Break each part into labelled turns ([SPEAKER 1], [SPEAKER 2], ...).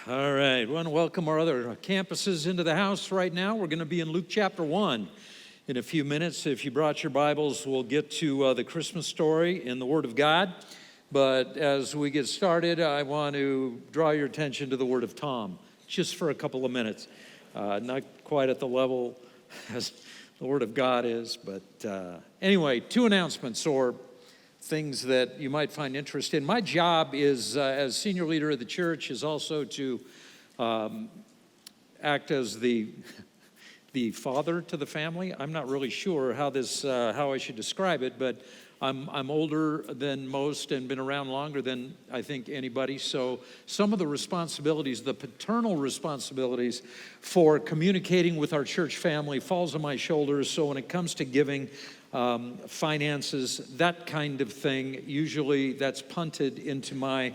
[SPEAKER 1] All right, we want to welcome our other campuses into the house right now. We're going to be in Luke chapter 1 in a few minutes. If you brought your Bibles, we'll get to the Christmas story in the Word of God. But as we get started, I want to draw your attention to the Word of Tom, just for a couple of minutes. Not quite at the level as the Word of God is, but anyway, two announcements or things that you might find interest in. My job is, as senior leader of the church, is also to act as the father to the family. I'm not really sure how I should describe it, but I'm older than most and been around longer than I think anybody. So some of the responsibilities, the paternal responsibilities for communicating with our church family falls on my shoulders. So when it comes to giving, finances, that kind of thing, usually that's punted into my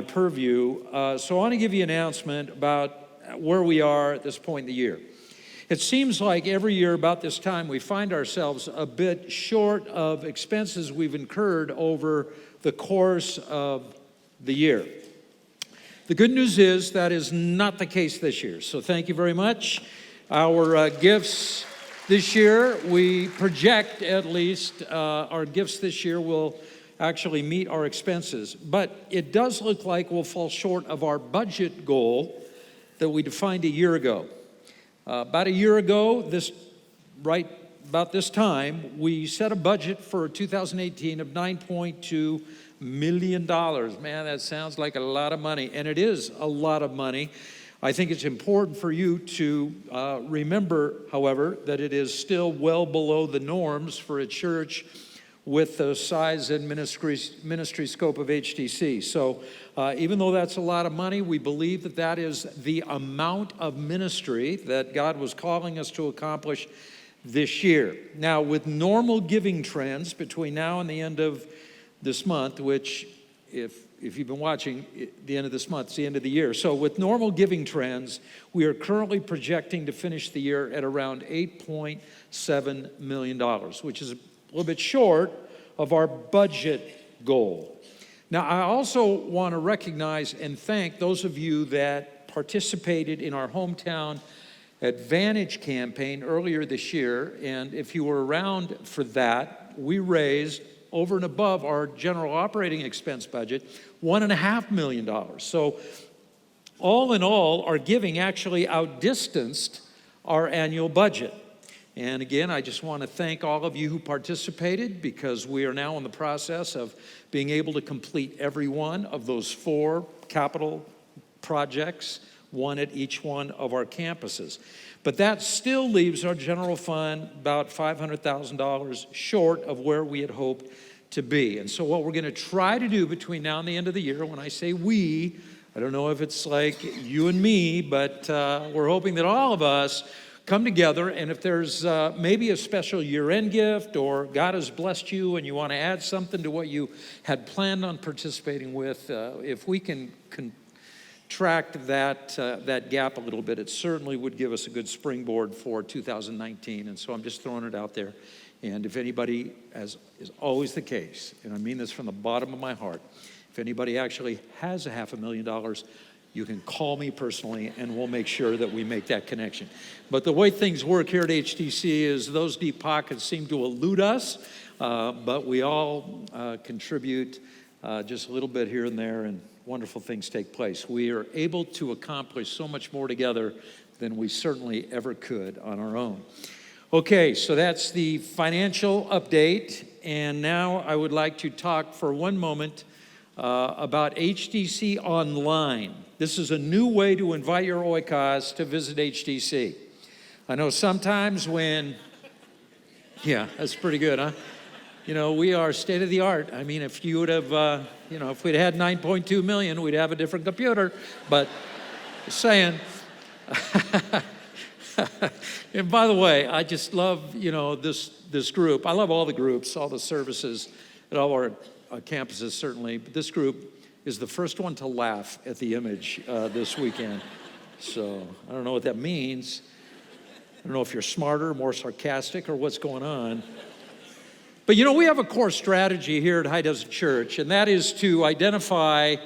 [SPEAKER 1] purview. So I want to give you an announcement about where we are at this point in the year. It seems like every year about this time we find ourselves a bit short of expenses we've incurred over the course of the year. The good news is that is not the case this year. So thank you very much. Our gifts this year, we project at least our gifts this year will actually meet our expenses. But it does look like we'll fall short of our budget goal that we defined a year ago. About a year ago, right about this time, we set a budget for 2018 of $9.2 million. Man, that sounds like a lot of money, and it is a lot of money. I think it's important for you to remember, however, that it is still well below the norms for a church with the size and ministry scope of HTC. So even though that's a lot of money, we believe that that is the amount of ministry that God was calling us to accomplish this year. Now, with normal giving trends between now and the end of this month, which if you've been watching, the end of this month, it's the end of the year. So with normal giving trends, we are currently projecting to finish the year at around $8.7 million, which is a little bit short of our budget goal. Now, I also want to recognize and thank those of you that participated in our hometown Advantage campaign earlier this year. And if you were around for that, we raised over and above our general operating expense budget, $1.5 million. So all in all, our giving actually outdistanced our annual budget. And again, I just want to thank all of you who participated, because we are now in the process of being able to complete every one of those 4 capital projects, one at each one of our campuses. But that still leaves our general fund about $500,000 short of where we had hoped to be. And so what we're going to try to do between now and the end of the year, when I say we, I don't know if it's like you and me, but we're hoping that all of us come together, and if there's maybe a special year-end gift, or God has blessed you and you want to add something to what you had planned on participating with, if we can contract that gap a little bit, it certainly would give us a good springboard for 2019. And so I'm just throwing it out there. And if anybody, as is always the case, and I mean this from the bottom of my heart, if anybody actually has $500,000, you can call me personally and we'll make sure that we make that connection. But the way things work here at HTC is those deep pockets seem to elude us, but we all contribute just a little bit here and there, and wonderful things take place. We are able to accomplish so much more together than we certainly ever could on our own. Okay, so that's the financial update, and now I would like to talk for one moment about HTC Online. This is a new way to invite your oikos to visit HTC. I know sometimes yeah, that's pretty good, huh? You know, we are state of the art. I mean, if you would have, if we'd had 9.2 million, we'd have a different computer, but just saying. And by the way, I just love, this group. I love all the groups, all the services at all our campuses, certainly. But this group is the first one to laugh at the image this weekend. So I don't know what that means. I don't know if you're smarter, more sarcastic, or what's going on. But we have a core strategy here at High Desert Church, and that is to identify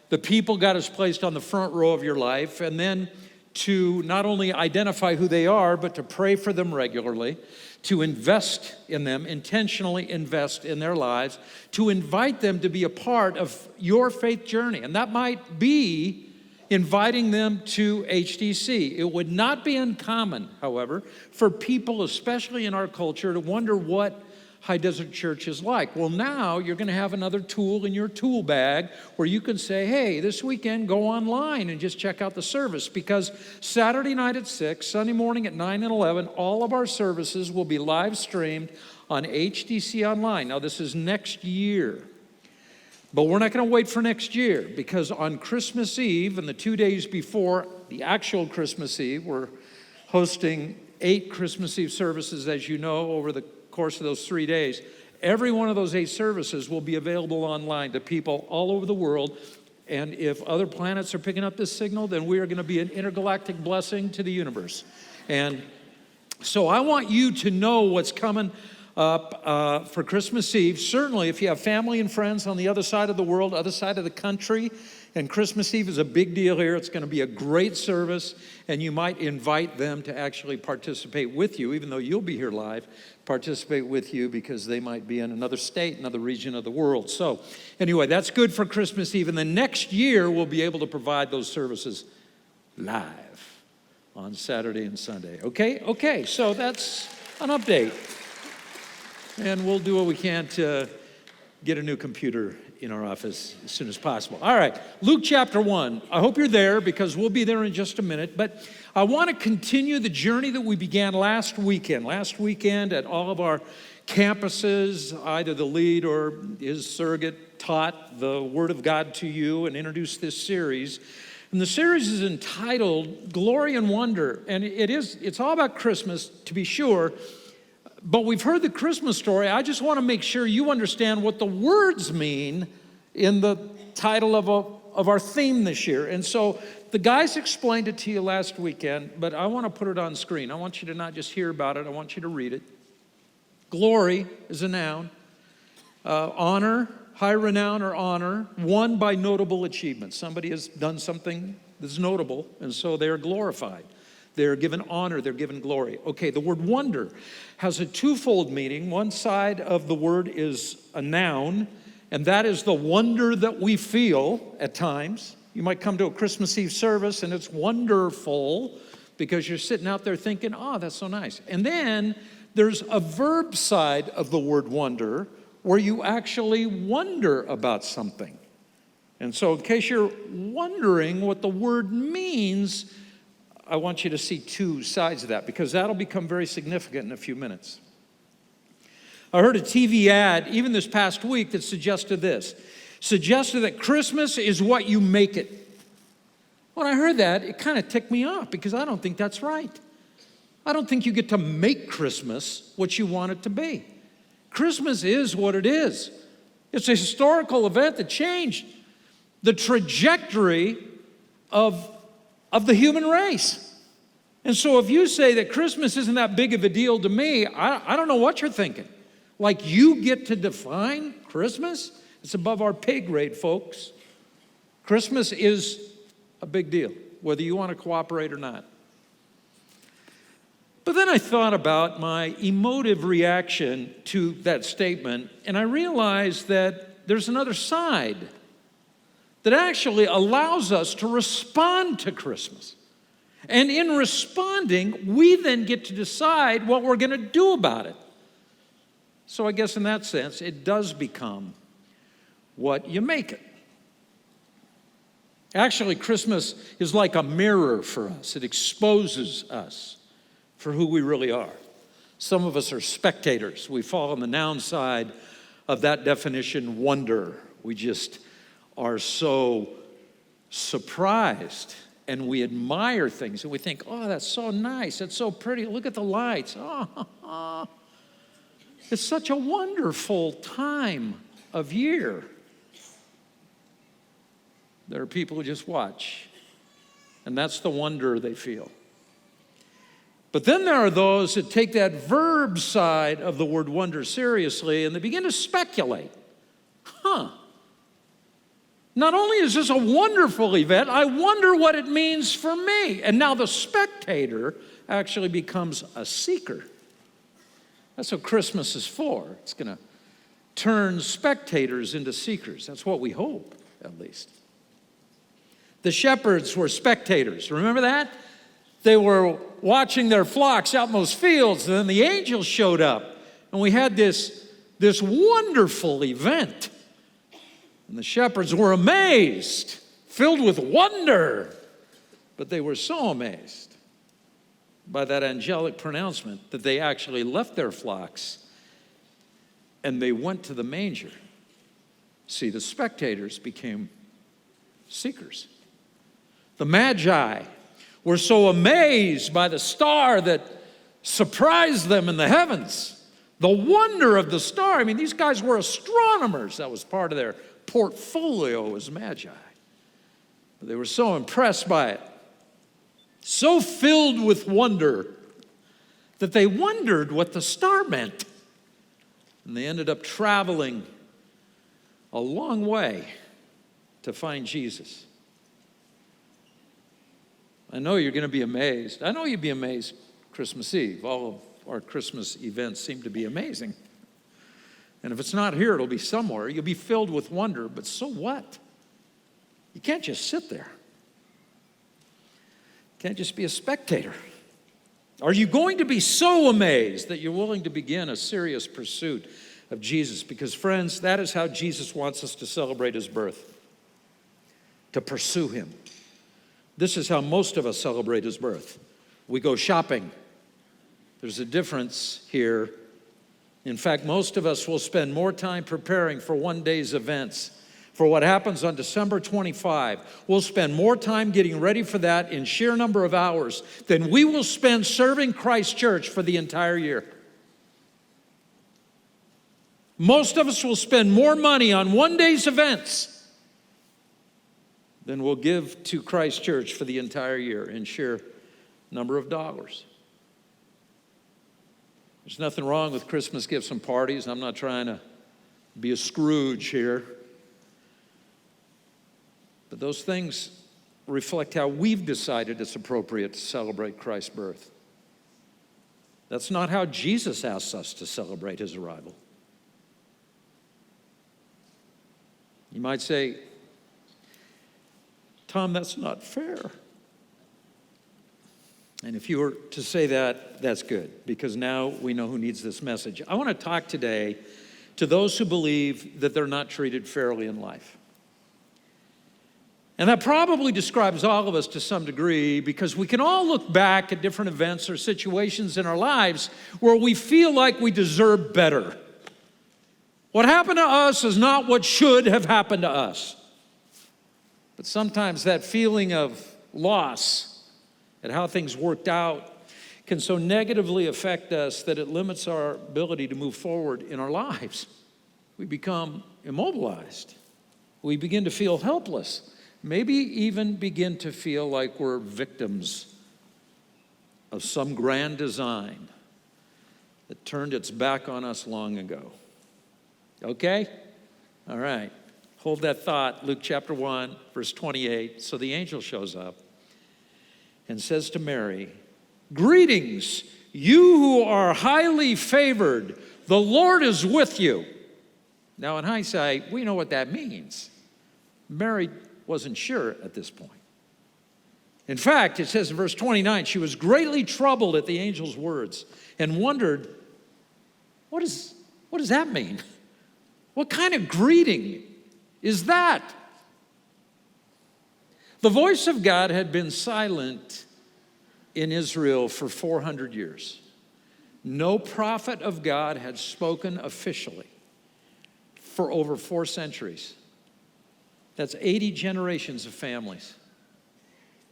[SPEAKER 1] the people God has placed on the front row of your life, and then to not only identify who they are, but to pray for them regularly, to invest in them, intentionally invest in their lives, to invite them to be a part of your faith journey. And that might be inviting them to HTC. It would not be uncommon, however, for people, especially in our culture, to wonder what High Desert Church is like. Well, now you're going to have another tool in your tool bag where you can say, hey, this weekend go online and just check out the service, because Saturday night at 6, Sunday morning at 9 and 11, all of our services will be live streamed on HDC Online. Now, this is next year, but we're not going to wait for next year, because on Christmas Eve and the 2 days before the actual Christmas Eve, we're hosting 8 Christmas Eve services, as you know, over the course of those 3 days. Every one of those 8 services will be available online to people all over the world. And if other planets are picking up this signal, then we are going to be an intergalactic blessing to the universe. And so I want you to know what's coming up for Christmas Eve. Certainly, if you have family and friends on the other side of the world, other side of the country, and Christmas Eve is a big deal here. It's going to be a great service, and you might invite them to actually participate with you, even though you'll be here live, participate with you, because they might be in another state, another region of the world. So anyway, that's good for Christmas Eve. And then next year, we'll be able to provide those services live on Saturday and Sunday. Okay, so that's an update. And we'll do what we can to get a new computer in our office as soon as possible. All right, Luke chapter 1. I hope you're there, because we'll be there in just a minute. But I want to continue the journey that we began last weekend. Last weekend at all of our campuses, either the lead or his surrogate taught the Word of God to you and introduced this series. And the series is entitled Glory and Wonder. And it's all about Christmas, to be sure. But we've heard the Christmas story. I just want to make sure you understand what the words mean in the title of our theme this year. And so the guys explained it to you last weekend, but I want to put it on screen. I want you to not just hear about it. I want you to read it. Glory is a noun. Honor, high renown or honor, won by notable achievements. Somebody has done something that's notable, and so they are glorified. They're given honor, they're given glory. Okay, the word wonder has a twofold meaning. One side of the word is a noun, and that is the wonder that we feel at times. You might come to a Christmas Eve service and it's wonderful because you're sitting out there thinking, oh, that's so nice. And then there's a verb side of the word wonder where you actually wonder about something. And so in case you're wondering what the word means, I want you to see two sides of that, because that'll become very significant in a few minutes. I heard a TV ad even this past week that suggested that Christmas is what you make it. When I heard that, it kind of ticked me off, because I don't think that's right. I don't think you get to make Christmas what you want it to be. Christmas is what it is. It's a historical event that changed the trajectory of the human race. And so if you say that Christmas isn't that big of a deal to me, I don't know what you're thinking. Like you get to define Christmas? It's above our pay grade, folks. Christmas is a big deal, whether you want to cooperate or not. But then I thought about my emotive reaction to that statement, and I realized that there's another side that actually allows us to respond to Christmas. And in responding, we then get to decide what we're going to do about it. So I guess in that sense, it does become what you make it. Actually, Christmas is like a mirror for us. It exposes us for who we really are. Some of us are spectators. We fall on the noun side of that definition, wonder. We just are so surprised and we admire things and we think, oh, that's so nice. That's so pretty. Look at the lights. Oh, it's such a wonderful time of year. There are people who just watch, and that's the wonder they feel. But then there are those that take that verb side of the word wonder seriously, and they begin to speculate. Not only is this a wonderful event, I wonder what it means for me. And now the spectator actually becomes a seeker. That's what Christmas is for. It's going to turn spectators into seekers. That's what we hope, at least. The shepherds were spectators. Remember that? They were watching their flocks out in those fields, and then the angels showed up, and we had this wonderful event. And the shepherds were amazed, filled with wonder, but they were so amazed by that angelic pronouncement that they actually left their flocks and they went to the manger. See, the spectators became seekers. The Magi were so amazed by the star that surprised them in the heavens. The wonder of the star. I mean, these guys were astronomers. That was part of their portfolio as Magi. But they were so impressed by it, so filled with wonder, that they wondered what the star meant. And they ended up traveling a long way to find Jesus. I know you're going to be amazed. I know you'd be amazed Christmas Eve. All of our Christmas events seem to be amazing. And if it's not here, it'll be somewhere. You'll be filled with wonder, but so what? You can't just sit there. You can't just be a spectator. Are you going to be so amazed that you're willing to begin a serious pursuit of Jesus? Because, friends, that is how Jesus wants us to celebrate his birth, to pursue him. This is how most of us celebrate his birth. We go shopping. There's a difference here. In fact, most of us will spend more time preparing for one day's events, for what happens on December 25. We'll spend more time getting ready for that in sheer number of hours than we will spend serving Christ Church for the entire year. Most of us will spend more money on one day's events than we'll give to Christ Church for the entire year in sheer number of dollars. There's nothing wrong with Christmas gifts and parties. I'm not trying to be a Scrooge here. But those things reflect how we've decided it's appropriate to celebrate Christ's birth. That's not how Jesus asks us to celebrate his arrival. You might say, Tom, that's not fair. And if you were to say that, that's good, because now we know who needs this message. I want to talk today to those who believe that they're not treated fairly in life. And that probably describes all of us to some degree, because we can all look back at different events or situations in our lives where we feel like we deserve better. What happened to us is not what should have happened to us. But sometimes that feeling of loss at how things worked out can so negatively affect us that it limits our ability to move forward in our lives. We become immobilized. We begin to feel helpless. Maybe even begin to feel like we're victims of some grand design that turned its back on us long ago. Okay? All right. Hold that thought. Luke chapter 1, verse 28. So the angel shows up and says to Mary, "Greetings, you who are highly favored. The Lord is with you." Now, in hindsight, we know what that means. Mary wasn't sure at this point. In fact, it says in verse 29, she was greatly troubled at the angel's words and wondered, what does that mean? What kind of greeting is that? The voice of God had been silent in Israel for 400 years. No prophet of God had spoken officially for over 4 centuries. That's 80 generations of families.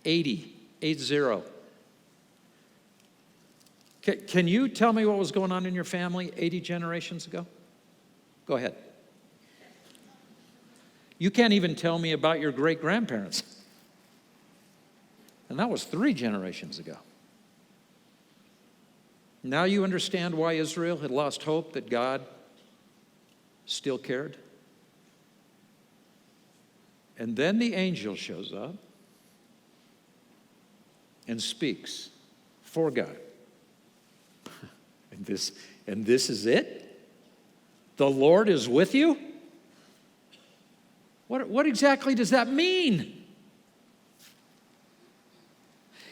[SPEAKER 1] 80. Can you tell me what was going on in your family 80 generations ago? Go ahead. You can't even tell me about your great-grandparents. And that was 3 generations ago. Now you understand why Israel had lost hope that God still cared? And then the angel shows up and speaks for God. And this is it? The Lord is with you? What exactly does that mean?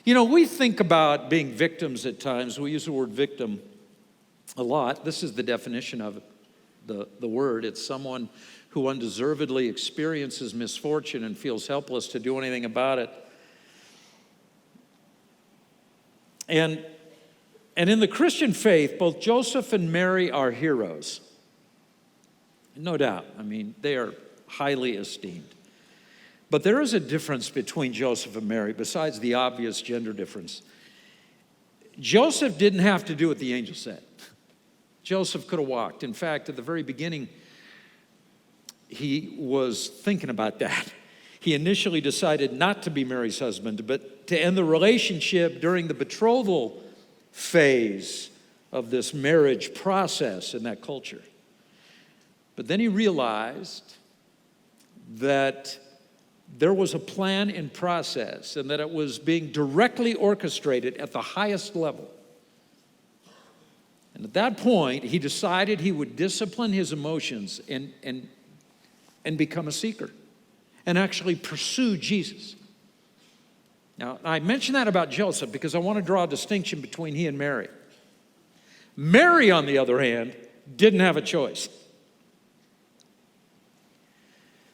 [SPEAKER 1] You know, we think about being victims at times. We use the word victim a lot. This is the definition of the word. It's someone who undeservedly experiences misfortune and feels helpless to do anything about it. And in the Christian faith, both Joseph and Mary are heroes. No doubt. I mean, they are highly esteemed. But there is a difference between Joseph and Mary, besides the obvious gender difference. Joseph didn't have to do what the angel said. Joseph could have walked. In fact, at the very beginning, he was thinking about that. He initially decided not to be Mary's husband, but to end the relationship during the betrothal phase of this marriage process in that culture. But then he realized that there was a plan in process and that it was being directly orchestrated at the highest level. And at that point, he decided he would discipline his emotions and become a seeker and actually pursue Jesus. Now, I mention that about Joseph because I want to draw a distinction between he and Mary. Mary, on the other hand, didn't have a choice.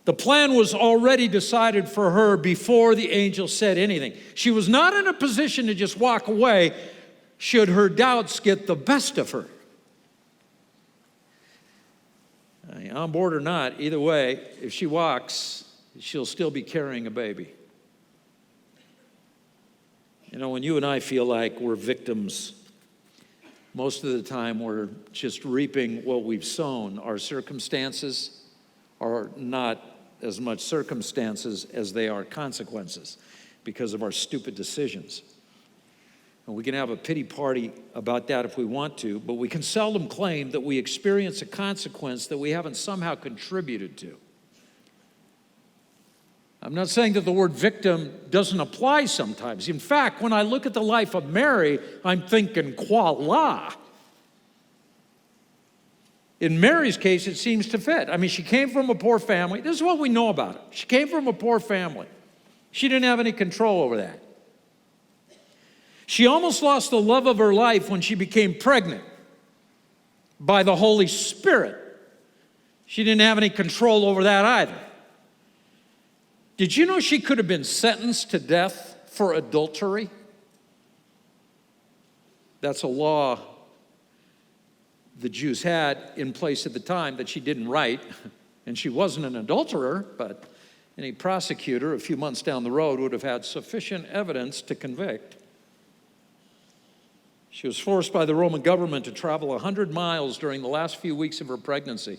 [SPEAKER 1] The plan was already decided for her before the angel said anything. She was not in a position to just walk away should her doubts get the best of her. On board or not, either way, if she walks, she'll still be carrying a baby. You know, when you and I feel like we're victims, most of the time we're just reaping what we've sown. Our circumstances are not as much circumstances as they are consequences because of our stupid decisions. And we can have a pity party about that if we want to, but we can seldom claim that we experience a consequence that we haven't somehow contributed to. I'm not saying that the word victim doesn't apply sometimes. In fact, when I look at the life of Mary, I'm thinking, voila. In Mary's case, it seems to fit. I mean, she came from a poor family. This is what we know about her. She came from a poor family. She didn't have any control over that. She almost lost the love of her life when she became pregnant by the Holy Spirit. She didn't have any control over that either. Did you know she could have been sentenced to death for adultery? That's a law the Jews had in place at the time that she didn't write, and she wasn't an adulterer, but any prosecutor a few months down the road would have had sufficient evidence to convict. She was forced by the Roman government to travel 100 miles during the last few weeks of her pregnancy.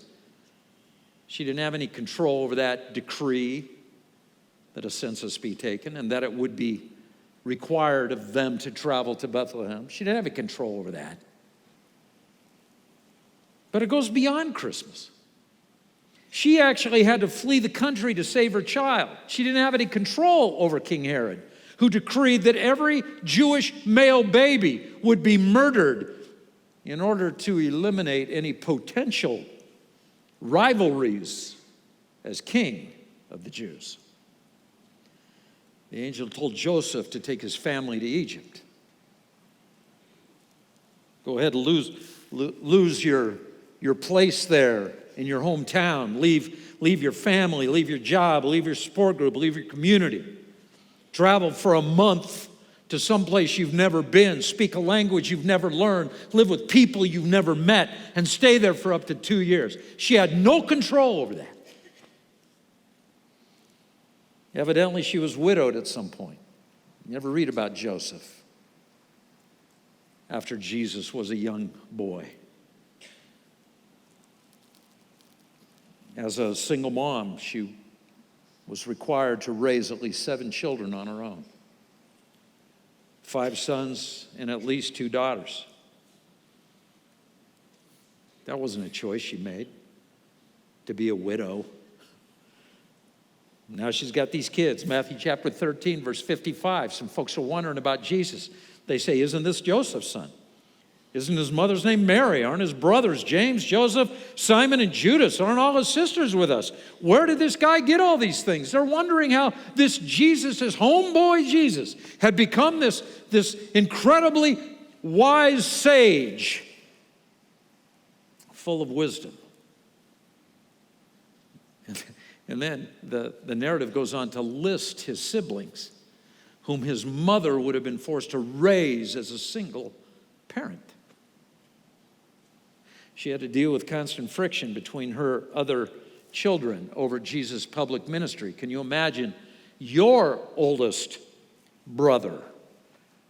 [SPEAKER 1] She didn't have any control over that decree that a census be taken and that it would be required of them to travel to Bethlehem. She didn't have any control over that. But it goes beyond Christmas. She actually had to flee the country to save her child. She didn't have any control over King Herod, who decreed that every Jewish male baby would be murdered in order to eliminate any potential rivalries as king of the Jews. The angel told Joseph to take his family to Egypt. Go ahead and lose your place there in your hometown. Leave your family, leave your job, leave your support group, leave your community. Travel for a month to someplace you've never been, speak a language you've never learned, live with people you've never met, and stay there for up to 2 years. She had no control over that. Evidently, she was widowed at some point. You never read about Joseph after Jesus was a young boy. As a single mom, she was required to raise at least 7 children on her own. 5 sons and at least 2 daughters. That wasn't a choice she made, to be a widow. Now she's got these kids. Matthew chapter 13, verse 55. Some folks are wondering about Jesus. They say, isn't this Joseph's son? Isn't his mother's name Mary? Aren't his brothers James, Joseph, Simon, and Judas? Aren't all his sisters with us? Where did this guy get all these things? They're wondering how this Jesus, this homeboy Jesus, had become this incredibly wise sage, full of wisdom. And then the narrative goes on to list his siblings, whom his mother would have been forced to raise as a single parent. She had to deal with constant friction between her other children over Jesus' public ministry. Can you imagine your oldest brother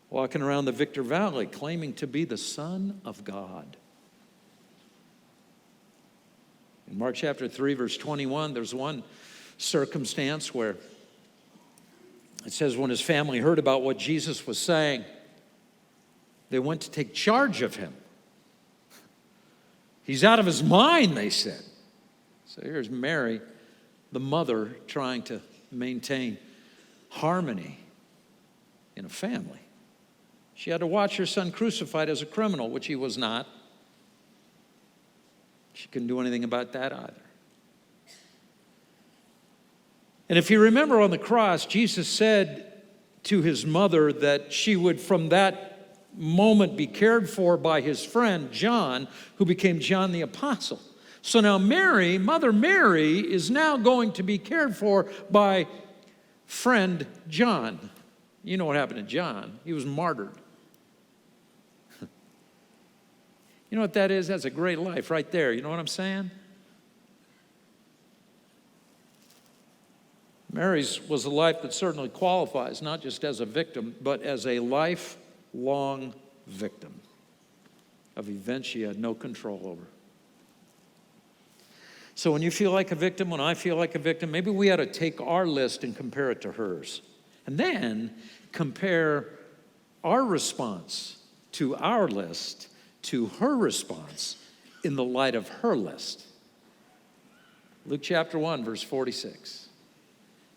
[SPEAKER 1] walking around the Victor Valley claiming to be the Son of God? In Mark chapter 3, verse 21, there's one circumstance where it says when his family heard about what Jesus was saying, they went to take charge of him. He's out of his mind, they said. So here's Mary, the mother, trying to maintain harmony in a family. She had to watch her son crucified as a criminal, which he was not. She couldn't do anything about that either. And if you remember on the cross, Jesus said to his mother that she would from that moment be cared for by his friend John, who became John the Apostle. So now Mary, Mother Mary, is now going to be cared for by friend John. You know what happened to John. He was martyred. You know what that is? That's a great life right there. You know what I'm saying? Mary's was a life that certainly qualifies, not just as a victim, but as a lifelong victim of events she had no control over. So when you feel like a victim, when I feel like a victim, maybe we ought to take our list and compare it to hers. And then compare our response to our list to her response in the light of her list. Luke chapter 1, verse 46.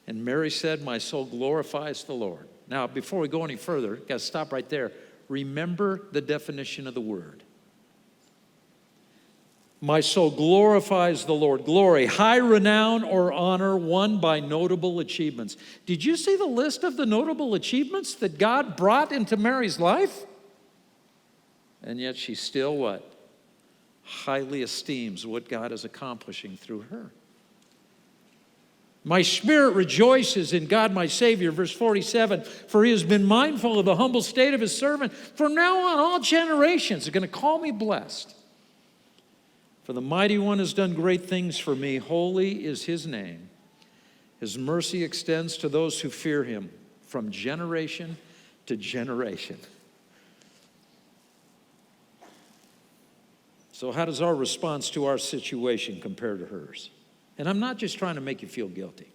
[SPEAKER 1] And Mary said, my soul glorifies the Lord. Now, before we go any further, got to stop right there. Remember the definition of the word. My soul glorifies the Lord. Glory, high renown or honor won by notable achievements. Did you see the list of the notable achievements that God brought into Mary's life? And yet she still what? Highly esteems what God is accomplishing through her. My spirit rejoices in God my Savior, verse 47, for he has been mindful of the humble state of his servant. From now on, all generations are going to call me blessed. For the mighty one has done great things for me. Holy is his name. His mercy extends to those who fear him from generation to generation. So how does our response to our situation compare to hers? And I'm not just trying to make you feel guilty,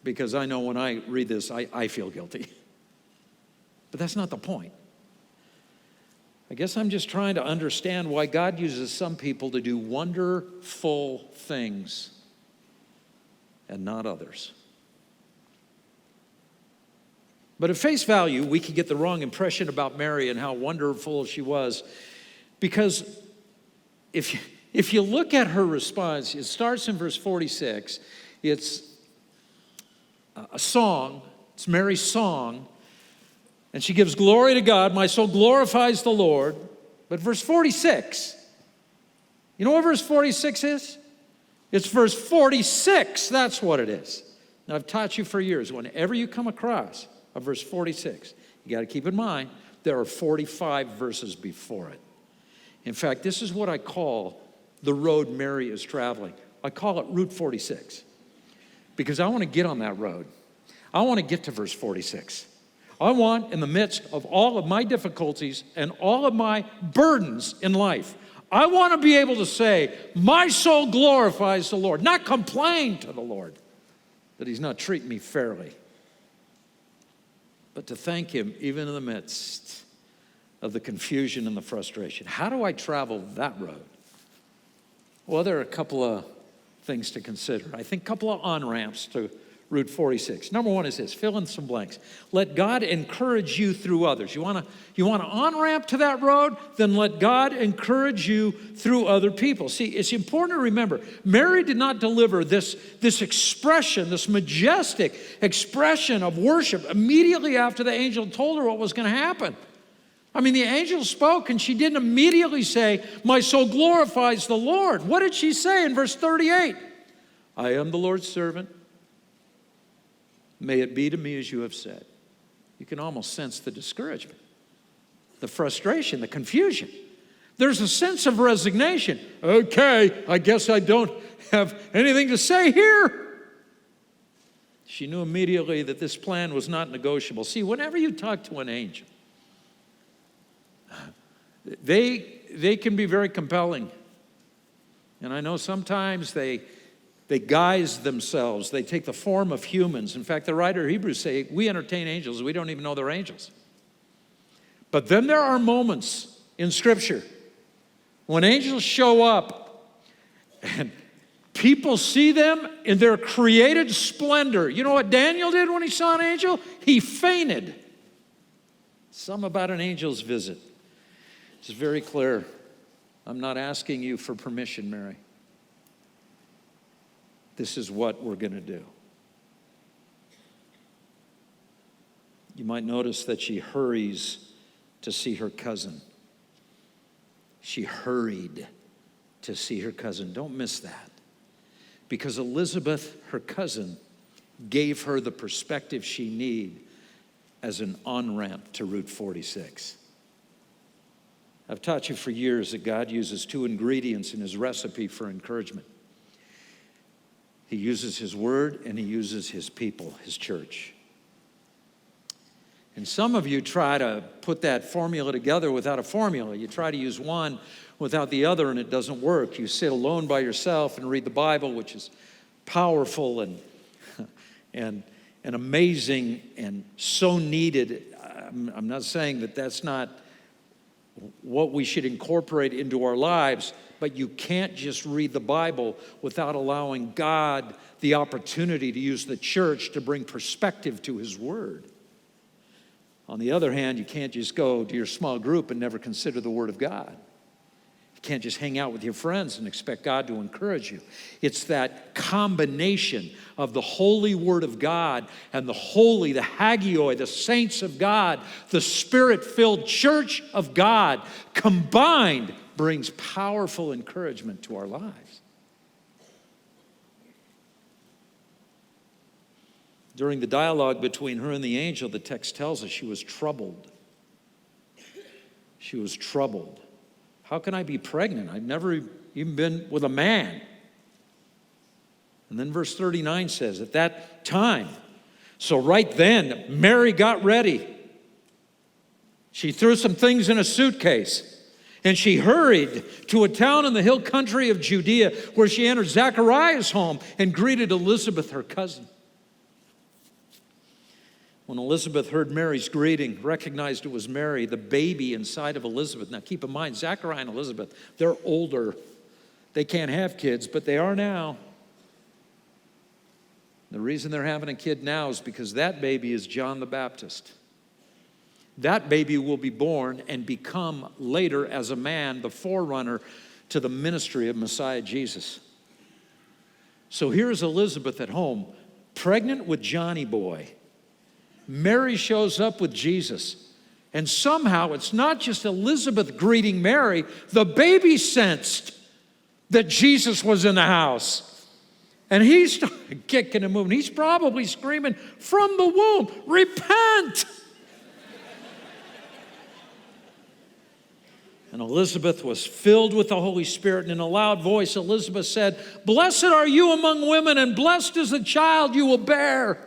[SPEAKER 1] because I know when I read this, I feel guilty. But that's not the point. I guess I'm just trying to understand why God uses some people to do wonderful things and not others. But at face value, we could get the wrong impression about Mary and how wonderful she was, because if you look at her response, it starts in verse 46. It's a song. It's Mary's song. And she gives glory to God. My soul glorifies the Lord. But verse 46, you know what verse 46 is? It's verse 46. That's what it is. Now, I've taught you for years, whenever you come across a verse 46, you got to keep in mind there are 45 verses before it. In fact, this is what I call the road Mary is traveling. I call it Route 46, because I want to get on that road. I want to get to verse 46. I want, in the midst of all of my difficulties and all of my burdens in life, I want to be able to say, my soul glorifies the Lord, not complain to the Lord that he's not treating me fairly, but to thank him even in the midst of the confusion and the frustration. How do I travel that road? Well, there are a couple of things to consider. I think a couple of on-ramps to Route 46. Number one is this, fill in some blanks. Let God encourage you through others. You want to on-ramp to that road? Then let God encourage you through other people. See, it's important to remember, Mary did not deliver this expression, this majestic expression of worship immediately after the angel told her what was going to happen. I mean, the angel spoke and she didn't immediately say, my soul glorifies the Lord. What did she say in verse 38? I am the Lord's servant. May it be to me as you have said. You can almost sense the discouragement, the frustration, the confusion. There's a sense of resignation. Okay, I guess I don't have anything to say here. She knew immediately that this plan was not negotiable. See, whenever you talk to an angel, they can be very compelling. And I know sometimes they guise themselves. They take the form of humans. In fact, the writer of Hebrews say, we entertain angels. We don't even know they're angels. But then there are moments in Scripture when angels show up and people see them in their created splendor. You know what Daniel did when he saw an angel? He fainted. Some about an angel's visit. It's very clear. I'm not asking you for permission, Mary. This is what we're going to do. You might notice that she hurries to see her cousin. She hurried to see her cousin. Don't miss that. Because Elizabeth, her cousin, gave her the perspective she needed as an on-ramp to Route 46. I've taught you for years that God uses two ingredients in his recipe for encouragement. He uses his word and he uses his people, his church. And some of you try to put that formula together without a formula. You try to use one without the other and it doesn't work. You sit alone by yourself and read the Bible, which is powerful and amazing and so needed. I'm not saying that that's not what we should incorporate into our lives, but you can't just read the Bible without allowing God the opportunity to use the church to bring perspective to his word. On the other hand, you can't just go to your small group and never consider the word of God. You can't just hang out with your friends and expect God to encourage you. It's that combination of the holy word of God and the hagioi, the saints of God, the spirit-filled church of God, combined brings powerful encouragement to our lives. During the dialogue between her and the angel, the text tells us she was troubled. She was troubled. How can I be pregnant? I've never even been with a man. And then verse 39 says, at that time, so right then, Mary got ready. She threw some things in a suitcase. And she hurried to a town in the hill country of Judea where she entered Zechariah's home and greeted Elizabeth, her cousin. When Elizabeth heard Mary's greeting, recognized it was Mary, the baby inside of Elizabeth. Now keep in mind, Zechariah and Elizabeth, they're older. They can't have kids, but they are now. The reason they're having a kid now is because that baby is John the Baptist. That baby will be born and become later as a man the forerunner to the ministry of Messiah Jesus. So here's Elizabeth at home, pregnant with Johnny boy. Mary shows up with Jesus. And somehow it's not just Elizabeth greeting Mary, the baby sensed that Jesus was in the house. And he's started kicking and moving. He's probably screaming from the womb, repent! And Elizabeth was filled with the Holy Spirit, and in a loud voice, Elizabeth said, blessed are you among women, and blessed is the child you will bear.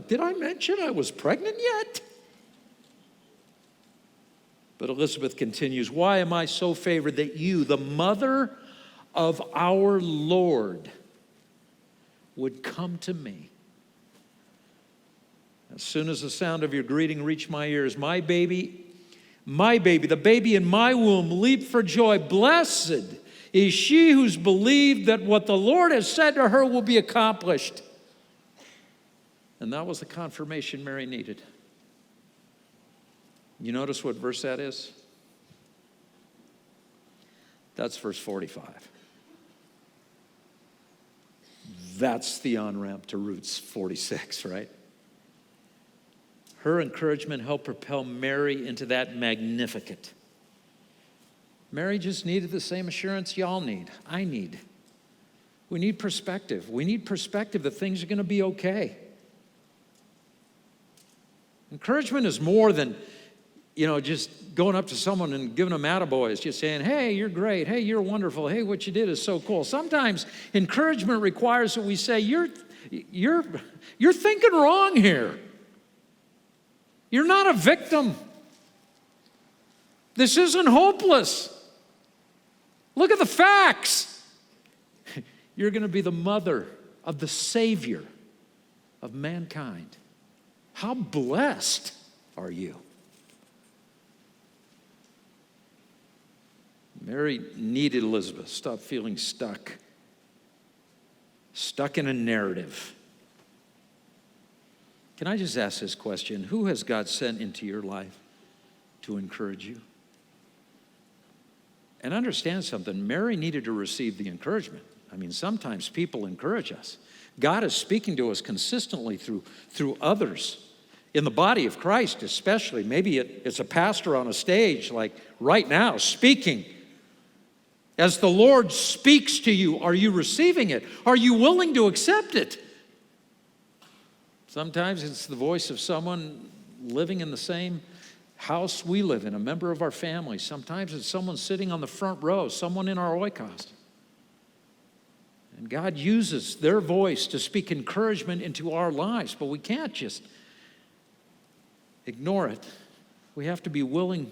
[SPEAKER 1] Did I mention I was pregnant yet? But Elizabeth continues, why am I so favored that you, the mother of our Lord, would come to me? As soon as the sound of your greeting reached my ears, my baby, the baby in my womb leaped for joy. Blessed is she who's believed that what the Lord has said to her will be accomplished. And that was the confirmation Mary needed. You notice what verse that is? That's verse 45. That's the on-ramp to Ruth 46, right? Her encouragement helped propel Mary into that Magnificat. Mary just needed the same assurance y'all need, I need. We need perspective. We need perspective that things are going to be okay. Encouragement is more than, just going up to someone and giving them attaboys, just saying, hey, you're great. Hey, you're wonderful. Hey, what you did is so cool. Sometimes encouragement requires that we say, you're thinking wrong here. You're not a victim. This isn't hopeless. Look at the facts. You're going to be the mother of the Savior of mankind. How blessed are you? Mary needed Elizabeth. Stop feeling stuck in a narrative. Can I just ask this question? Who has God sent into your life to encourage you? And understand something, Mary needed to receive the encouragement. I mean, sometimes people encourage us. God is speaking to us consistently through others. In the body of Christ especially. Maybe it's a pastor on a stage like right now speaking. As the Lord speaks to you, are you receiving it? Are you willing to accept it? Sometimes it's the voice of someone living in the same house we live in, a member of our family. Sometimes it's someone sitting on the front row, someone in our oikos. And God uses their voice to speak encouragement into our lives, but we can't just ignore it. We have to be willing.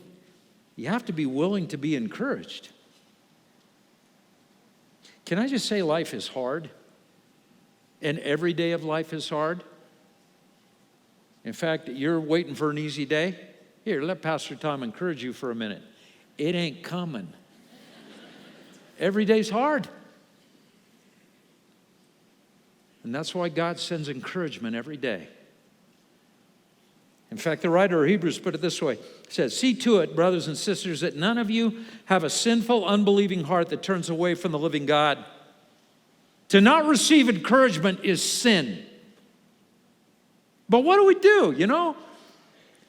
[SPEAKER 1] You have to be willing to be encouraged. Can I just say life is hard? And every day of life is hard? In fact, you're waiting for an easy day? Here, let Pastor Tom encourage you for a minute. It ain't coming. Every day's hard. And that's why God sends encouragement every day. In fact, the writer of Hebrews put it this way. He says, see to it, brothers and sisters, that none of you have a sinful, unbelieving heart that turns away from the living God. To not receive encouragement is sin. But what do?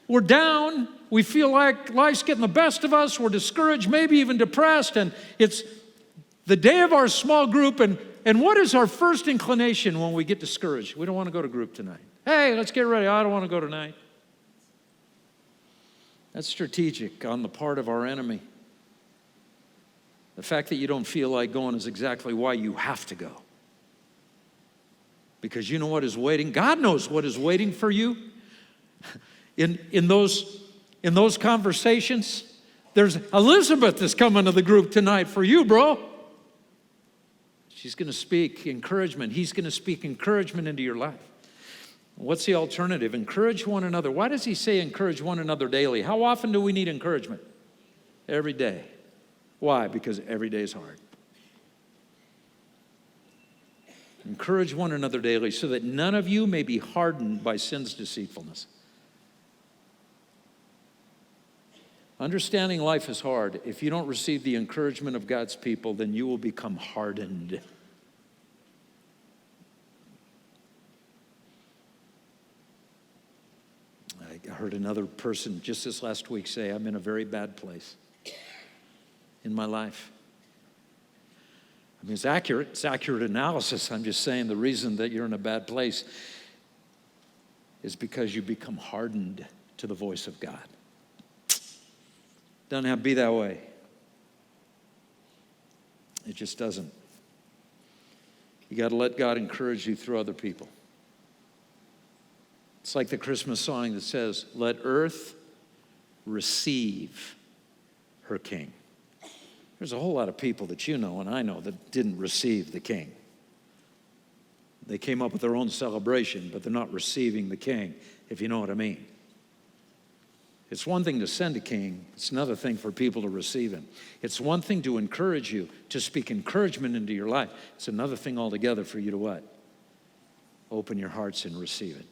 [SPEAKER 1] We're down. We feel like life's getting the best of us. We're discouraged, maybe even depressed. And it's the day of our small group. And what is our first inclination when we get discouraged? We don't want to go to group tonight. Hey, let's get ready. I don't want to go tonight. That's strategic on the part of our enemy. The fact that you don't feel like going is exactly why you have to go. Because you know what is waiting. God knows what is waiting for you. In those conversations, there's Elizabeth that's coming to the group tonight for you, bro. She's going to speak encouragement. He's going to speak encouragement into your life. What's the alternative? Encourage one another. Why does he say encourage one another daily? How often do we need encouragement? Every day. Why? Because every day is hard. Encourage one another daily so that none of you may be hardened by sin's deceitfulness. Understanding life is hard. If you don't receive the encouragement of God's people, then you will become hardened. I heard another person just this last week say, I'm in a very bad place in my life. I mean, it's accurate analysis. I'm just saying the reason that you're in a bad place is because you become hardened to the voice of God. Doesn't have to be that way. It just doesn't. You got to let God encourage you through other people. It's like the Christmas song that says, let earth receive her king. There's a whole lot of people that you know and I know that didn't receive the king. They came up with their own celebration, but they're not receiving the king, if you know what I mean. It's one thing to send a king. It's another thing for people to receive him. It's one thing to encourage you, to speak encouragement into your life. It's another thing altogether for you to what? Open your hearts and receive it.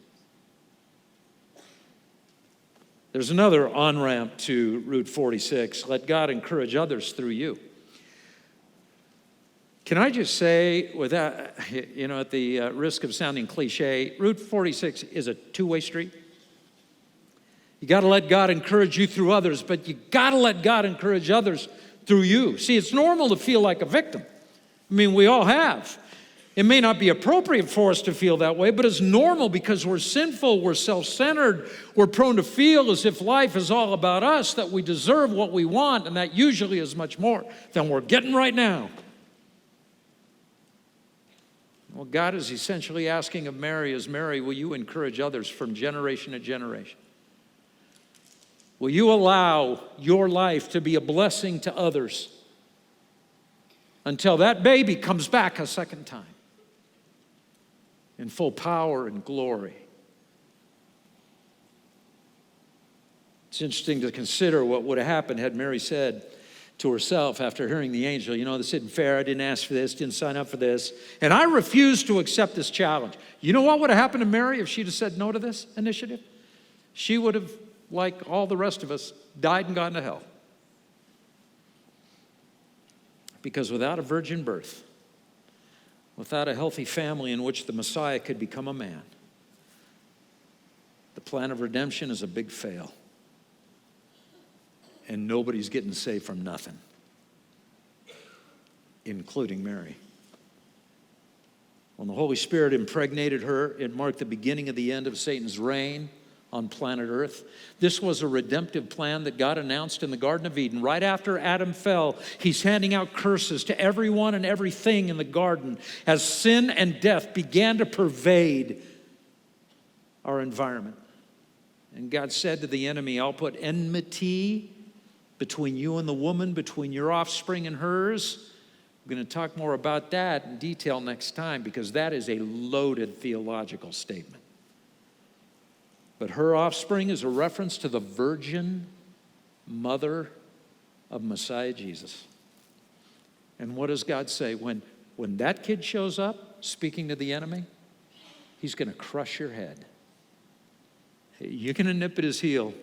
[SPEAKER 1] There's another on-ramp to Route 46. Let God encourage others through you. Can I just say, without, at the risk of sounding cliche, Route 46 is a two-way street. You got to let God encourage you through others, but you got to let God encourage others through you. See, it's normal to feel like a victim. I mean, we all have. It may not be appropriate for us to feel that way, but it's normal because we're sinful, we're self-centered, we're prone to feel as if life is all about us, that we deserve what we want, and that usually is much more than we're getting right now. Well, God is essentially asking of Mary, as Mary, will you encourage others from generation to generation? Will you allow your life to be a blessing to others until that baby comes back a second time in full power and glory? It's interesting to consider what would have happened had Mary said to herself after hearing the angel, this isn't fair, I didn't ask for this, didn't sign up for this, and I refuse to accept this challenge. You know what would have happened to Mary if she'd have said no to this initiative? She would have, like all the rest of us, died and gone to hell. Because without a virgin birth, without a healthy family in which the Messiah could become a man, the plan of redemption is a big fail. And nobody's getting saved from nothing, including Mary. When the Holy Spirit impregnated her, it marked the beginning of the end of Satan's reign on planet Earth. This was a redemptive plan that God announced in the Garden of Eden. Right after Adam fell, he's handing out curses to everyone and everything in the garden as sin and death began to pervade our environment. And God said to the enemy, I'll put enmity between you and the woman, between your offspring and hers. We're going to talk more about that in detail next time because that is a loaded theological statement. But her offspring is a reference to the virgin mother of Messiah Jesus. And what does God say? When that kid shows up, speaking to the enemy, he's going to crush your head. You're going to nip at his heel,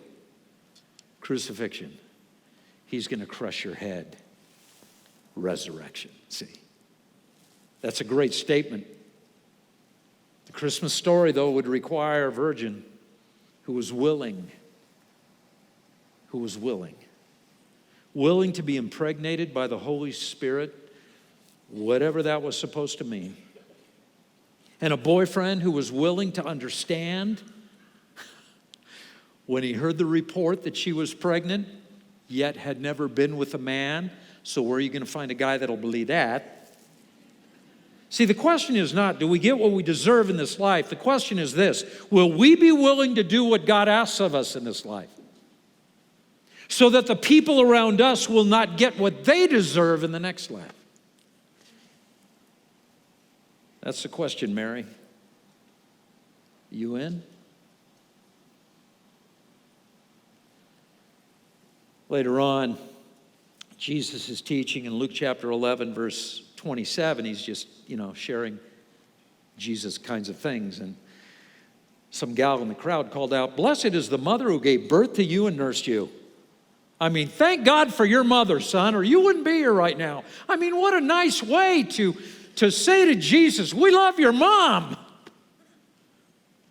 [SPEAKER 1] crucifixion. He's going to crush your head, resurrection. See, that's a great statement. The Christmas story, though, would require a virgin who was willing to be impregnated by the Holy Spirit, whatever that was supposed to mean. And a boyfriend who was willing to understand when he heard the report that she was pregnant, yet had never been with a man. So where are you going to find a guy that'll believe that? See, the question is not, do we get what we deserve in this life? The question is this, will we be willing to do what God asks of us in this life? So that the people around us will not get what they deserve in the next life. That's the question, Mary. You in? Later on, Jesus is teaching in Luke chapter 11, verse 27. He's just, sharing Jesus kinds of things. And some gal in the crowd called out, "Blessed is the mother who gave birth to you and nursed you." I mean, thank God for your mother, son, or you wouldn't be here right now. I mean, what a nice way to say to Jesus, we love your mom.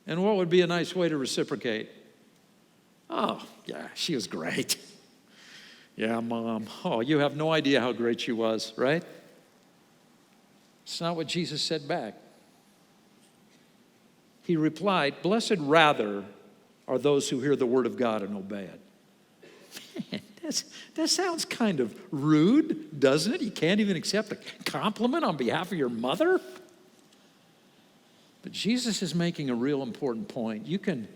[SPEAKER 1] And what would be a nice way to reciprocate? Oh, yeah, she was great. Yeah, Mom. Oh, you have no idea how great she was, right? It's not what Jesus said back. He replied, "Blessed rather are those who hear the word of God and obey it." Man, that sounds kind of rude, doesn't it? You can't even accept a compliment on behalf of your mother? But Jesus is making a real important point. You can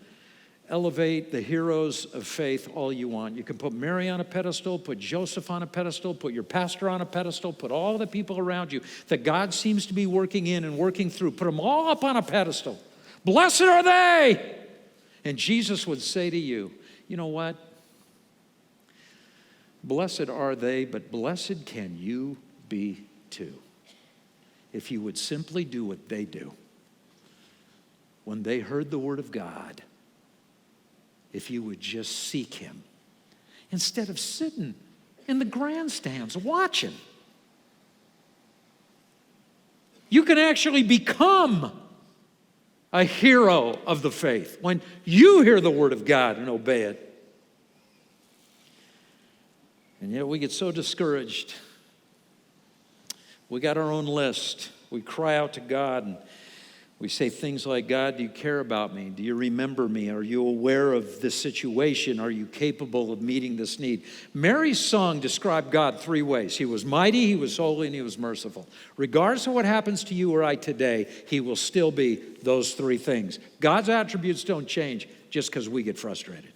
[SPEAKER 1] elevate the heroes of faith all you want. You can put Mary on a pedestal, put Joseph on a pedestal, put your pastor on a pedestal, put all the people around you that God seems to be working in and working through. Put them all up on a pedestal. Blessed are they! And Jesus would say to you, you know what? Blessed are they, but blessed can you be too, if you would simply do what they do. When they heard the word of God, if you would just seek him, instead of sitting in the grandstands watching. You can actually become a hero of the faith when you hear the word of God and obey it. And yet we get so discouraged. We got our own list. We cry out to God and we say things like, God, do you care about me? Do you remember me? Are you aware of this situation? Are you capable of meeting this need? Mary's song described God three ways. He was mighty, he was holy, and he was merciful. Regardless of what happens to you or I today, he will still be those three things. God's attributes don't change just because we get frustrated.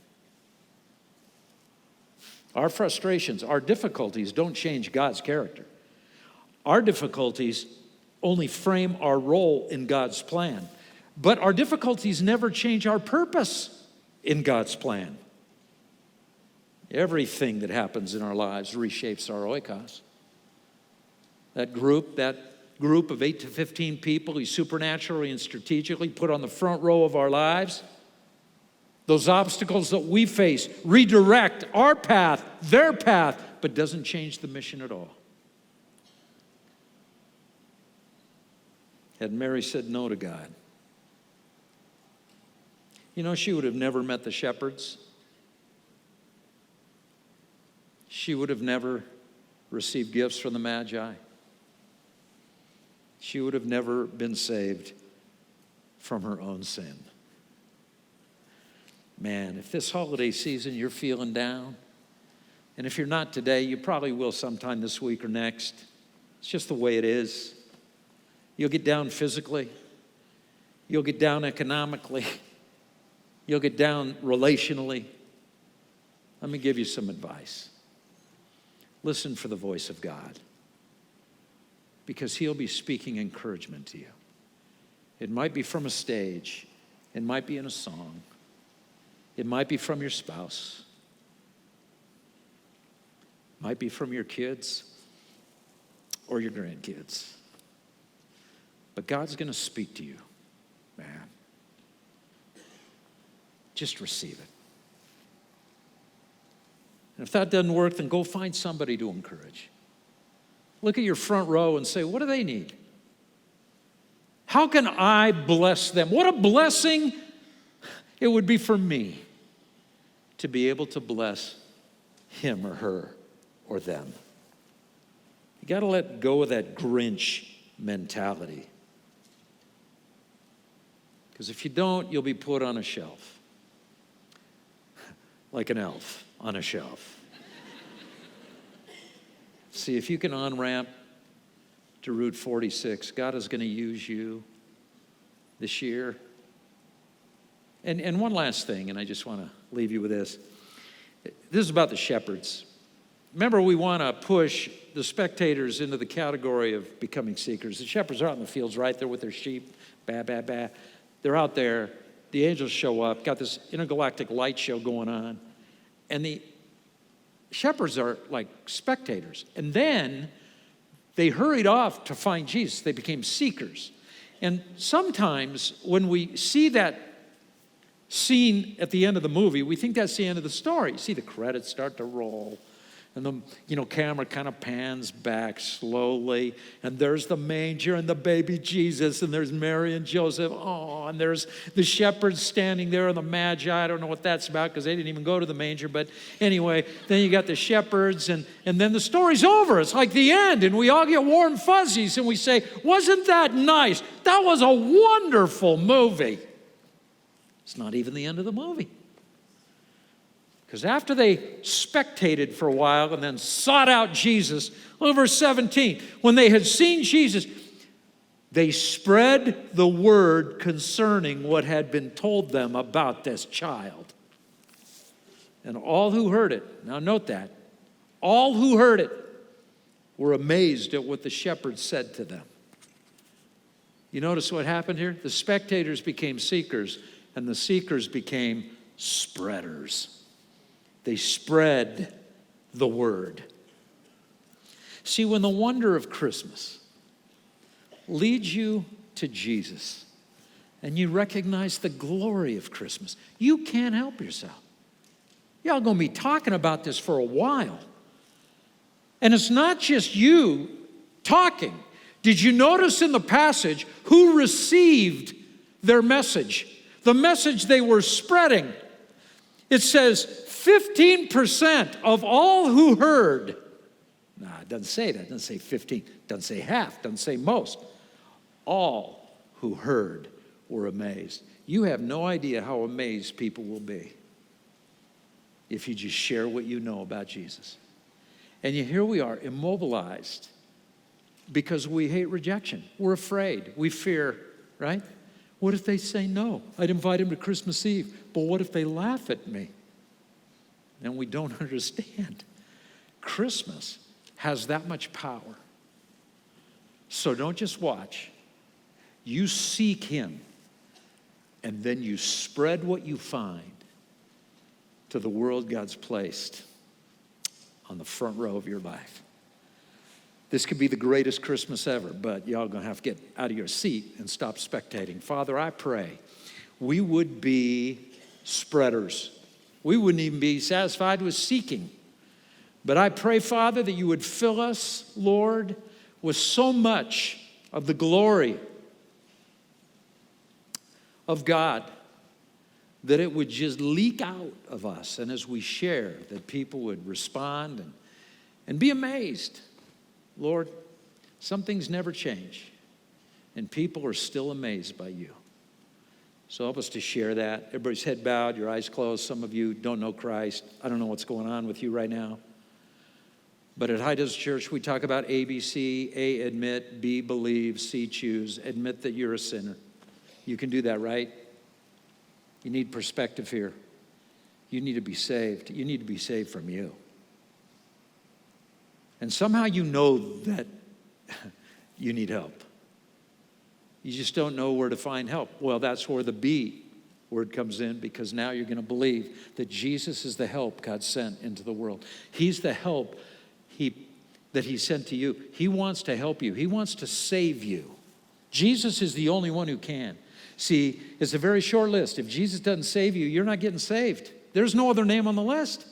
[SPEAKER 1] Our frustrations, our difficulties don't change God's character. Our difficulties only frame our role in God's plan. But our difficulties never change our purpose in God's plan. Everything that happens in our lives reshapes our oikos. That group of 8 to 15 people he supernaturally and strategically put on the front row of our lives, those obstacles that we face redirect our path, their path, but doesn't change the mission at all. Had Mary said no to God, you know, she would have never met the shepherds. She would have never received gifts from the Magi. She would have never been saved from her own sin. Man, if this holiday season you're feeling down, and if you're not today, you probably will sometime this week or next. It's just the way it is. You'll get down physically. You'll get down economically. You'll get down relationally. Let me give you some advice. Listen for the voice of God, because he'll be speaking encouragement to you. It might be from a stage. It might be in a song. It might be from your spouse. It might be from your kids or your grandkids. But God's going to speak to you, man. Just receive it. And if that doesn't work, then go find somebody to encourage. Look at your front row and say, what do they need? How can I bless them? What a blessing it would be for me to be able to bless him or her or them. You got to let go of that Grinch mentality. Because if you don't, you'll be put on a shelf. Like an elf on a shelf. See, if you can on-ramp to Route 46, God is going to use you this year. And one last thing, and I just want to leave you with this. This is about the shepherds. Remember, we want to push the spectators into the category of becoming seekers. The shepherds are out in the fields, right there with their sheep. Bah, bah, bah. They're out there. The angels show up, got this intergalactic light show going on. And the shepherds are like spectators. And then they hurried off to find Jesus. They became seekers. And sometimes when we see that scene at the end of the movie, we think that's the end of the story. You see the credits start to roll. And the camera kind of pans back slowly. And there's the manger and the baby Jesus. And there's Mary and Joseph. Oh, and there's the shepherds standing there and the Magi. I don't know what that's about because they didn't even go to the manger. But anyway, then you got the shepherds. And then the story's over. It's like the end. And we all get warm fuzzies. And we say, wasn't that nice? That was a wonderful movie. It's not even the end of the movie. Because after they spectated for a while and then sought out Jesus, look at verse 17. When they had seen Jesus, they spread the word concerning what had been told them about this child. And all who heard it, now note that, all who heard it were amazed at what the shepherds said to them. You notice what happened here? The spectators became seekers, and the seekers became spreaders. They spread the Word. See, when the wonder of Christmas leads you to Jesus and you recognize the glory of Christmas, you can't help yourself. Y'all gonna be talking about this for a while. And it's not just you talking. Did you notice in the passage who received their message? The message they were spreading. It says 15% of all who heard. No, it doesn't say that. It doesn't say 15. It doesn't say half. It doesn't say most. All who heard were amazed. You have no idea how amazed people will be if you just share what you know about Jesus. And here we are, immobilized, because we hate rejection. We're afraid. We fear, right? What if they say no? I'd invite them to Christmas Eve, but what if they laugh at me? And we don't understand. Christmas has that much power. So don't just watch. You seek Him, and then you spread what you find to the world God's placed on the front row of your life. This could be the greatest Christmas ever, but y'all gonna have to get out of your seat and stop spectating. Father, I pray we would be spreaders. We wouldn't even be satisfied with seeking. But I pray, Father, that you would fill us, Lord, with so much of the glory of God that it would just leak out of us. And as we share, that people would respond and be amazed. Lord, some things never change, and people are still amazed by you. So help us to share that. Everybody's head bowed, your eyes closed. Some of you don't know Christ. I don't know what's going on with you right now. But at High Desert Church, we talk about ABC: A, admit; B, believe; C, choose. Admit that you're a sinner. You can do that, right? You need perspective here. You need to be saved. You need to be saved from you. And somehow you know that you need help. You just don't know where to find help. Well, that's where the B word comes in, because now you're going to believe that Jesus is the help God sent into the world. He's the help that He sent to you. He wants to help you. He wants to save you. Jesus is the only one who can. See, it's a very short list. If Jesus doesn't save you, you're not getting saved. There's no other name on the list.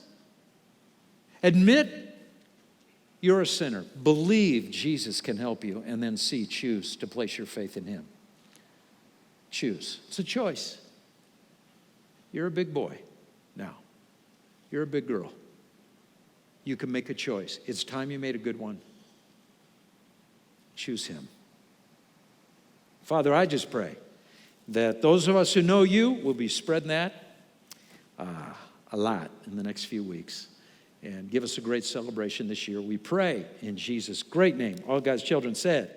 [SPEAKER 1] Admit you're a sinner. Believe Jesus can help you. And then C, choose to place your faith in Him. Choose. It's a choice. You're a big boy now. You're a big girl. You can make a choice. It's time you made a good one. Choose Him. Father, I just pray that those of us who know you will be spreading that a lot in the next few weeks. And give us a great celebration this year. We pray in Jesus' great name. All God's children said.